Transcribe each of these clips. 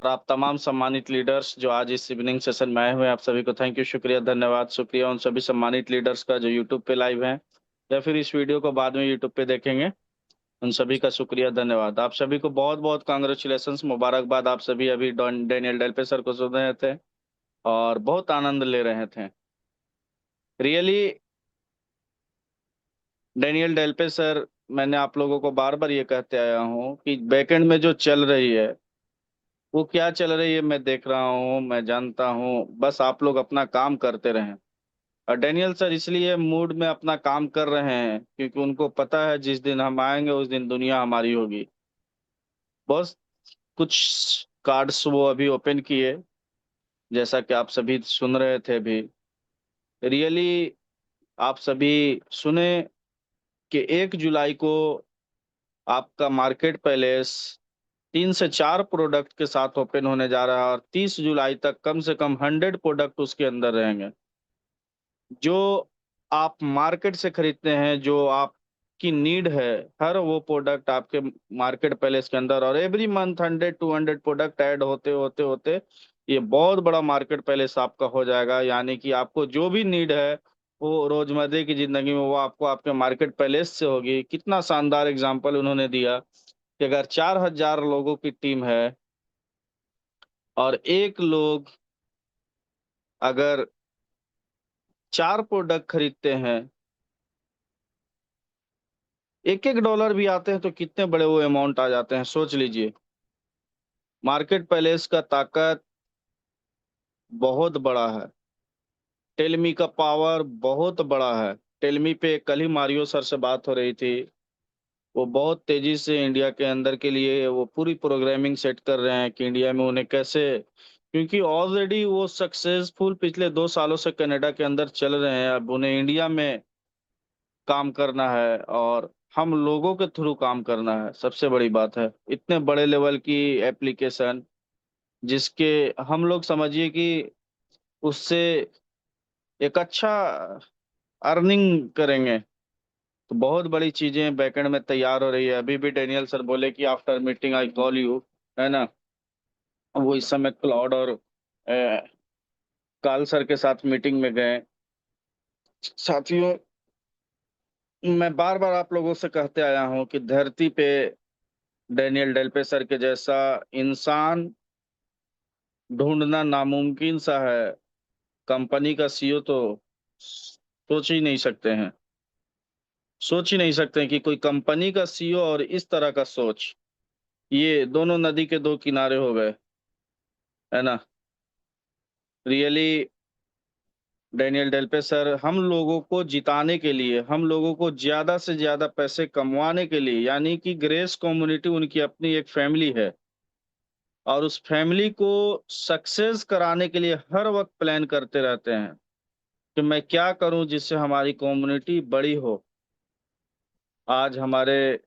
आप तमाम सम्मानित लीडर्स जो आज इस इवनिंग सेशन में आए हुए हैं, आप सभी को थैंक यू, शुक्रिया, धन्यवाद। शुक्रिया उन सभी सम्मानित लीडर्स का जो यूट्यूब पे लाइव हैं या फिर इस वीडियो को बाद में यूट्यूब पे देखेंगे। उन सभी का शुक्रिया, धन्यवाद। आप सभी को बहुत बहुत कांग्रेचुलेशंस, मुबारकबाद। आप सभी अभी डैनियल डेल्पे सर को सुन रहे थे और बहुत आनंद ले रहे थे। रियली डैनियल डेल्पे सर, मैंने आप लोगों को बार बार ये कहते आया हूँ कि बैकएंड में जो चल रही है वो क्या चल रही है मैं देख रहा हूँ, मैं जानता हूँ। बस आप लोग अपना काम करते रहें। और डैनियल सर इसलिए मूड में अपना काम कर रहे हैं क्योंकि उनको पता है जिस दिन हम आएंगे उस दिन दुनिया हमारी होगी। बस कुछ कार्ड्स वो अभी ओपन किए, जैसा कि आप सभी सुन रहे थे भी। रियली आप सभी सुने कि 1 जुलाई को आपका मार्केट पैलेस 3 से 4 प्रोडक्ट के साथ ओपन होने जा रहा है और 30 जुलाई तक कम से कम 100 प्रोडक्ट उसके अंदर रहेंगे। जो आप मार्केट से खरीदते हैं, जो आपकी नीड है, हर वो प्रोडक्ट आपके मार्केट पैलेस के अंदर, और एवरी मंथ 100 200 प्रोडक्ट ऐड होते होते होते ये बहुत बड़ा मार्केट पैलेस आपका हो जाएगा। यानी कि आपको जो भी नीड है वो रोजमर्रे की जिंदगी में वो आपको आपके मार्केट पैलेस से होगी। कितना शानदार एग्जाम्पल उन्होंने दिया कि अगर 4,000 लोगों की टीम है और एक लोग अगर 4 प्रोडक्ट खरीदते हैं, एक एक डॉलर भी आते हैं तो कितने बड़े वो अमाउंट आ जाते हैं, सोच लीजिए। मार्केट पैलेस का ताकत बहुत बड़ा है। टेलमी का पावर बहुत बड़ा है। टेलमी पे कल ही मारियो सर से बात हो रही थी। वो बहुत तेजी से इंडिया के अंदर के लिए वो पूरी प्रोग्रामिंग सेट कर रहे हैं कि इंडिया में उन्हें कैसे, क्योंकि ऑलरेडी वो सक्सेसफुल पिछले 2 सालों से कनाडा के अंदर चल रहे हैं, अब उन्हें इंडिया में काम करना है और हम लोगों के थ्रू काम करना है। सबसे बड़ी बात है इतने बड़े लेवल की एप्लीकेशन जिसके हम लोग समझिए कि उससे एक अच्छा अर्निंग करेंगे। तो बहुत बड़ी चीजें बैकएंड में तैयार हो रही है। अभी भी डेनियल सर बोले कि after meeting I call you, है ना। वो इस समय क्लाउड और काल सर के साथ मीटिंग में गए। साथियों, मैं बार बार आप लोगों से कहते आया हूं कि धरती पे डेनियल डेल्पे सर के जैसा इंसान ढूंढना नामुमकिन सा है। कंपनी का सीईओ तो सोच ही नहीं सकते हैं, सोच ही नहीं सकते हैं कि कोई कंपनी का सीईओ और इस तरह का सोच, ये दोनों नदी के दो किनारे हो गए, है ना। रियली डेनियल डेल्पे सर हम लोगों को जिताने के लिए, हम लोगों को ज्यादा से ज्यादा पैसे कमवाने के लिए, यानी कि ग्रेस कम्युनिटी उनकी अपनी एक फैमिली है और उस फैमिली को सक्सेस कराने के लिए हर वक्त प्लान करते रहते हैं कि मैं क्या करूं जिससे हमारी कम्युनिटी बड़ी हो। आज हमारे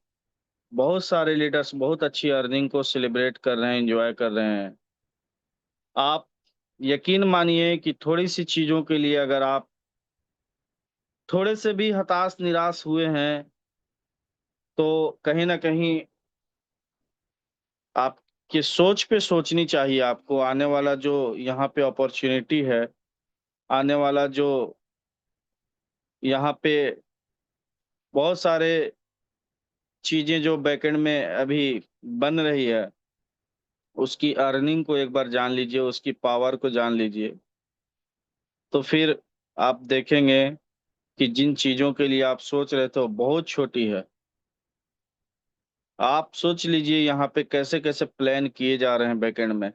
बहुत सारे लीडर्स बहुत अच्छी अर्निंग को सेलिब्रेट कर रहे हैं, एंजॉय कर रहे हैं। आप यकीन मानिए कि थोड़ी सी चीजों के लिए अगर आप थोड़े से भी हताश निराश हुए हैं तो कहीं ना कहीं आपकी सोच पे सोचनी चाहिए। आपको आने वाला जो यहाँ पे अपॉर्चुनिटी है, आने वाला जो यहाँ पे बहुत सारे चीजें जो बैकएंड में अभी बन रही है, उसकी अर्निंग को एक बार जान लीजिए, उसकी पावर को जान लीजिए। तो फिर आप देखेंगे कि जिन चीजों के लिए आप सोच रहे थे वो बहुत छोटी है। आप सोच लीजिए यहाँ पे कैसे कैसे प्लान किए जा रहे हैं बैकएंड में।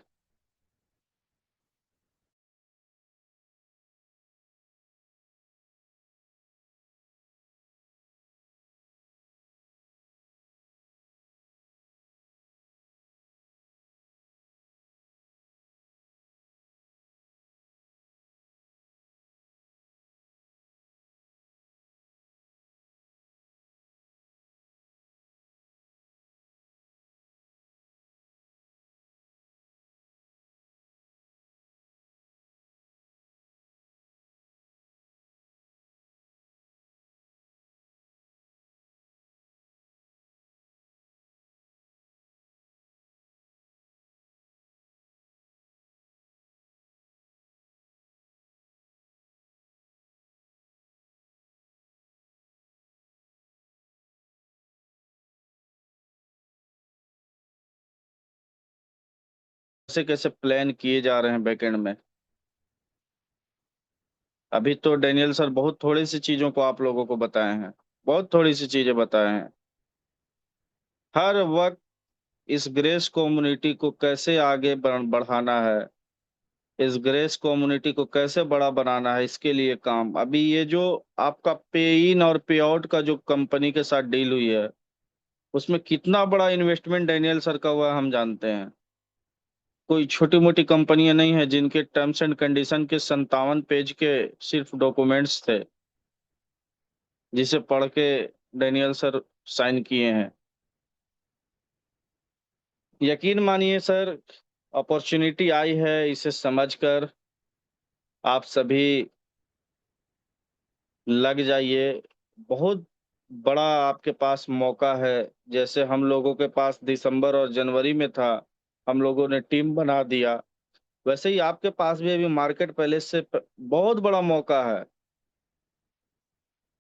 कैसे कैसे प्लान किए जा रहे हैं बैकएंड में। अभी तो डेनियल सर बहुत थोड़ी सी चीजों को आप लोगों को बताए हैं, बहुत थोड़ी सी चीजें बताए हैं। हर वक्त इस ग्रेस कम्युनिटी को कैसे आगे बढ़ाना है, इस ग्रेस कम्युनिटी को कैसे बड़ा बनाना है, इसके लिए काम। अभी ये जो आपका पे इन और पे आउट का जो कंपनी के साथ डील हुई है, उसमें कितना बड़ा इन्वेस्टमेंट डेनियल सर का हुआ है हम जानते हैं। कोई छोटी मोटी कंपनियां नहीं है जिनके टर्म्स एंड कंडीशन के 57 पेज के सिर्फ डॉक्यूमेंट्स थे, जिसे पढ़ के डेनियल सर साइन किए हैं। यकीन मानिए सर, अपॉर्चुनिटी आई है, इसे समझकर आप सभी लग जाइए। बहुत बड़ा आपके पास मौका है। जैसे हम लोगों के पास दिसंबर और जनवरी में था, हम लोगों ने टीम बना दिया, वैसे ही आपके पास भी अभी मार्केट पहले से बहुत बड़ा मौका है।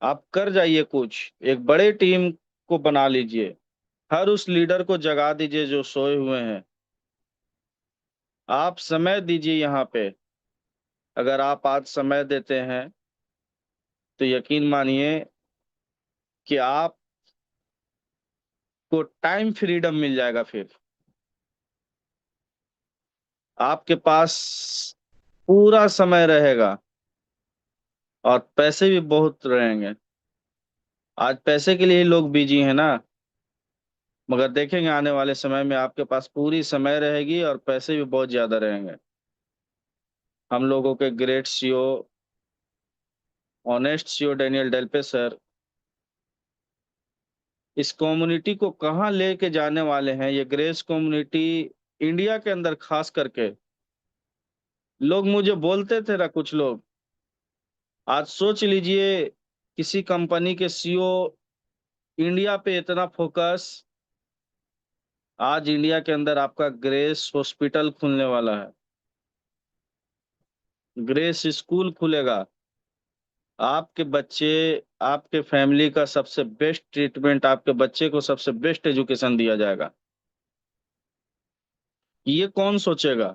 आप कर जाइए, कुछ एक बड़े टीम को बना लीजिए। हर उस लीडर को जगा दीजिए जो सोए हुए हैं। आप समय दीजिए यहाँ पे। अगर आप आज समय देते हैं तो यकीन मानिए कि आपको टाइम फ्रीडम मिल जाएगा। फिर आपके पास पूरा समय रहेगा और पैसे भी बहुत रहेंगे। आज पैसे के लिए ही लोग बिजी हैं ना, मगर देखेंगे आने वाले समय में आपके पास पूरी समय रहेगी और पैसे भी बहुत ज्यादा रहेंगे। हम लोगों के great CEO, honest CEO Daniel Delpe sir इस कम्युनिटी को कहाँ लेके जाने वाले हैं। ये ग्रेस कम्युनिटी इंडिया के अंदर खास करके, लोग मुझे बोलते थे ना कुछ लोग, आज सोच लीजिए किसी कंपनी के सीईओ इंडिया पे इतना फोकस। आज इंडिया के अंदर आपका ग्रेस हॉस्पिटल खुलने वाला है, ग्रेस स्कूल खुलेगा। आपके बच्चे, आपके फैमिली का सबसे बेस्ट ट्रीटमेंट, आपके बच्चे को सबसे बेस्ट एजुकेशन दिया जाएगा। ये कौन सोचेगा?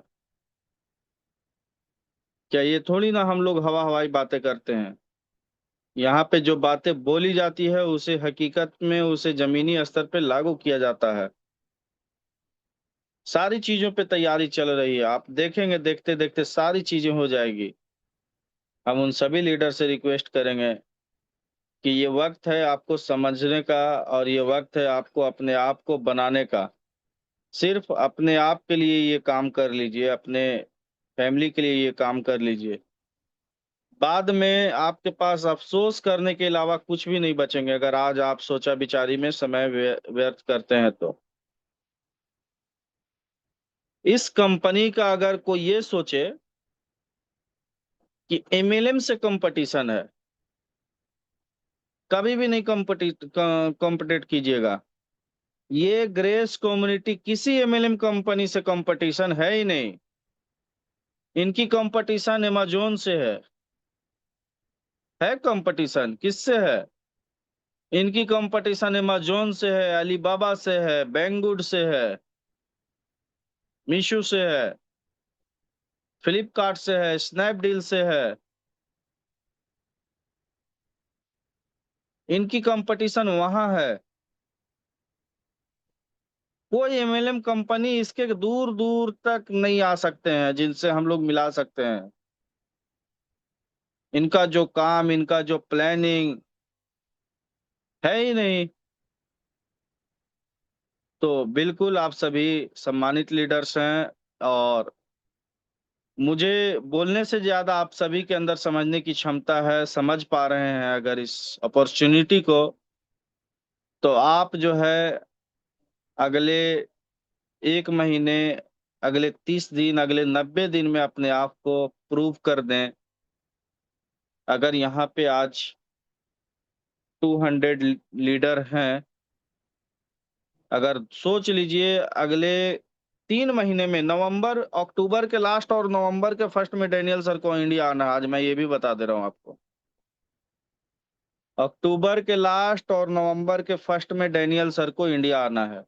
क्या ये थोड़ी ना हम लोग हवा हवाई बातें करते हैं। यहाँ पे जो बातें बोली जाती है उसे हकीकत में, उसे जमीनी स्तर पे लागू किया जाता है। सारी चीजों पे तैयारी चल रही है, आप देखेंगे देखते देखते सारी चीजें हो जाएगी। हम उन सभी लीडर से रिक्वेस्ट करेंगे कि ये वक्त है आपको समझने का, और ये वक्त है आपको अपने आप को बनाने का। सिर्फ अपने आप के लिए ये काम कर लीजिए, अपने फैमिली के लिए ये काम कर लीजिए। बाद में आपके पास अफसोस करने के अलावा कुछ भी नहीं बचेंगे अगर आज आप सोचा विचारी में समय व्यर्थ करते हैं तो। इस कंपनी का अगर कोई ये सोचे कि एमएलएम से कंपटीशन है, कभी भी नहीं कॉम्पिटेट कीजिएगा। ये ग्रेस कम्युनिटी किसी एमएलएम कंपनी से कंपटीशन है ही नहीं। इनकी कंपटीशन अमेजोन से है कंपटीशन किससे है? इनकी कंपटीशन अमेजोन से है, अलीबाबा से है, बैंगगुड से है, मीशो से है, फ्लिपकार्ट से है, स्नैपडील से है। इनकी कंपटीशन वहां है। कोई एमएलएम कंपनी इसके दूर दूर तक नहीं आ सकते हैं जिनसे हम लोग मिला सकते हैं। इनका जो काम, इनका जो प्लानिंग है ही नहीं। तो बिल्कुल आप सभी सम्मानित लीडर्स हैं, और मुझे बोलने से ज्यादा आप सभी के अंदर समझने की क्षमता है, समझ पा रहे हैं अगर इस अपॉर्चुनिटी को। तो आप जो है अगले 1 महीने, अगले 30 दिन, अगले 90 दिन में अपने आप को प्रूव कर दें। अगर यहाँ पे आज 200 लीडर हैं, अगर सोच लीजिए अगले 3 महीने में, नवंबर अक्टूबर के लास्ट और नवंबर के फर्स्ट में डेनियल सर को इंडिया आना है। आज मैं ये भी बता दे रहा हूँ आपको, अक्टूबर के लास्ट और नवंबर के फर्स्ट में डेनियल सर को इंडिया आना है।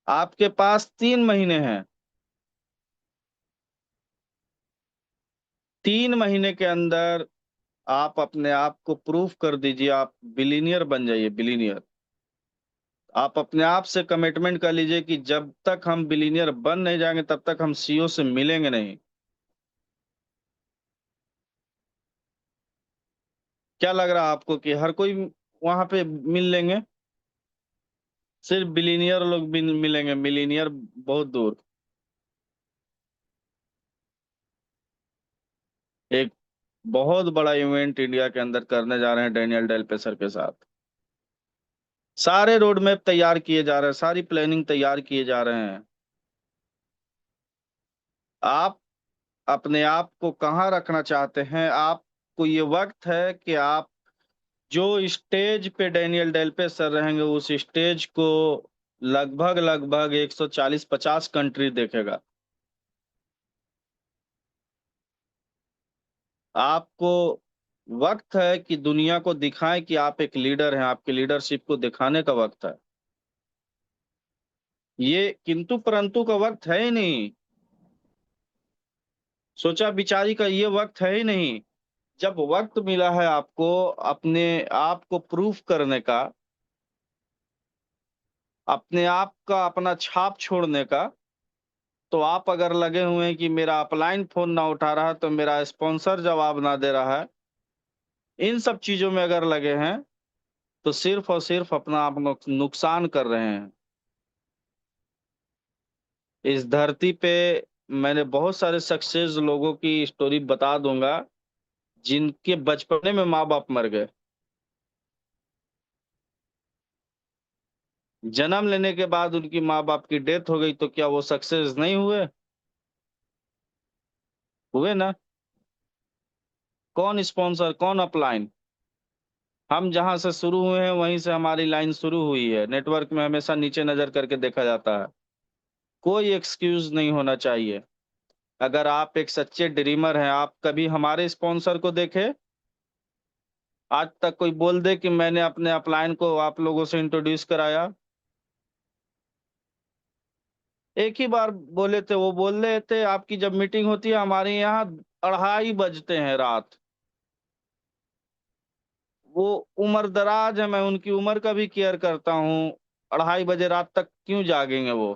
आपके पास 3 महीने हैं। 3 महीने के अंदर आप अपने आप को प्रूफ कर दीजिए, आप बिलीनियर बन जाइए, बिलीनियर। आप अपने आप से कमिटमेंट कर लीजिए कि जब तक हम बिलीनियर बन नहीं जाएंगे तब तक हम सीईओ से मिलेंगे नहीं। क्या लग रहा है आपको कि हर कोई वहां पे मिल लेंगे? सिर्फ बिलीनियर लोग मिलेंगे, मिलीनियर बहुत दूर। एक बहुत बड़ा इवेंट इंडिया के अंदर करने जा रहे हैं डेनियल डेल पेसर के साथ। सारे रोड मैप तैयार किए जा रहे हैं, सारी प्लानिंग तैयार किए जा रहे हैं। आप अपने आप को कहाँ रखना चाहते हैं? आपको ये वक्त है कि आप जो स्टेज पे डेनियल डेल पे सर रहेंगे उस स्टेज को लगभग लगभग 140-50 कंट्री देखेगा। आपको वक्त है कि दुनिया को दिखाएं कि आप एक लीडर हैं, आपकी लीडरशिप को दिखाने का वक्त है। ये किंतु परंतु का वक्त है ही नहीं। सोचा विचारी का ये वक्त है ही नहीं। जब वक्त मिला है आपको अपने आप को प्रूफ करने का, अपने आप का अपना छाप छोड़ने का, तो आप अगर लगे हुए हैं कि मेरा अपलाइन फोन ना उठा रहा है तो मेरा स्पॉन्सर जवाब ना दे रहा है, इन सब चीजों में अगर लगे हैं तो सिर्फ और सिर्फ अपना आप नुकसान कर रहे हैं। इस धरती पे मैंने बहुत सारे सक्सेस लोगों की स्टोरी बता दूंगा जिनके बचपने में माँ बाप मर गए। जन्म लेने के बाद उनकी माँ बाप की डेथ हो गई, तो क्या वो सक्सेस नहीं हुए? हुए ना। कौन स्पॉन्सर, कौन अपलाइन? हम जहां से शुरू हुए हैं वहीं से हमारी लाइन शुरू हुई है। नेटवर्क में हमेशा नीचे नजर करके देखा जाता है। कोई एक्सक्यूज नहीं होना चाहिए। अगर आप एक सच्चे ड्रीमर हैं, आप कभी हमारे स्पॉन्सर को देखे? आज तक कोई बोल दे कि मैंने अपने अपलाइन को आप लोगों से इंट्रोड्यूस कराया? एक ही बार बोले थे, वो बोल रहे थे आपकी जब मीटिंग होती है हमारे यहाँ 2:30 बजते हैं रात। वो उम्र दराज है, मैं उनकी उम्र का भी केयर करता हूँ। 2:30 बजे रात तक क्यों जागेंगे वो?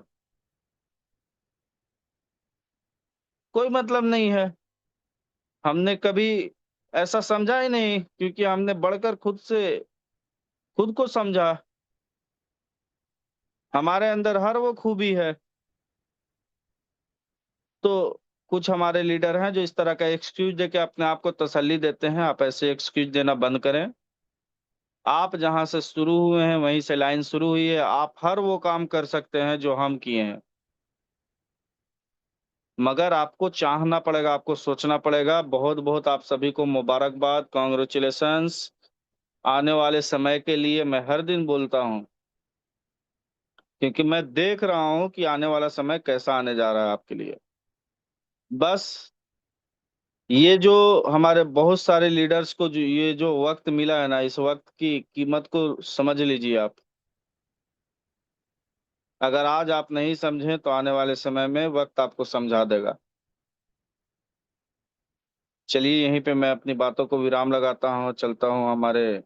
कोई मतलब नहीं है। हमने कभी ऐसा समझा ही नहीं, क्योंकि हमने बढ़कर खुद को समझा। हमारे अंदर हर वो खूबी है। तो कुछ हमारे लीडर हैं जो इस तरह का एक्सक्यूज देके अपने आप को तसल्ली देते हैं। आप ऐसे एक्सक्यूज देना बंद करें। आप जहां से शुरू हुए हैं वहीं से लाइन शुरू हुई है। आप हर वो काम कर सकते हैं जो हम किए हैं, मगर आपको चाहना पड़ेगा, आपको सोचना पड़ेगा। बहुत बहुत आप सभी को मुबारकबाद, कॉन्ग्रेचुलेशंस। आने वाले समय के लिए मैं हर दिन बोलता हूं, क्योंकि मैं देख रहा हूं कि आने वाला समय कैसा आने जा रहा है आपके लिए। बस ये जो हमारे बहुत सारे लीडर्स को जो ये जो वक्त मिला है ना, इस वक्त की कीमत को समझ लीजिए आप। अगर आज आप नहीं समझें तो आने वाले समय में वक्त आपको समझा देगा। चलिए, यहीं पे मैं अपनी बातों को विराम लगाता हूँ, चलता हूँ हमारे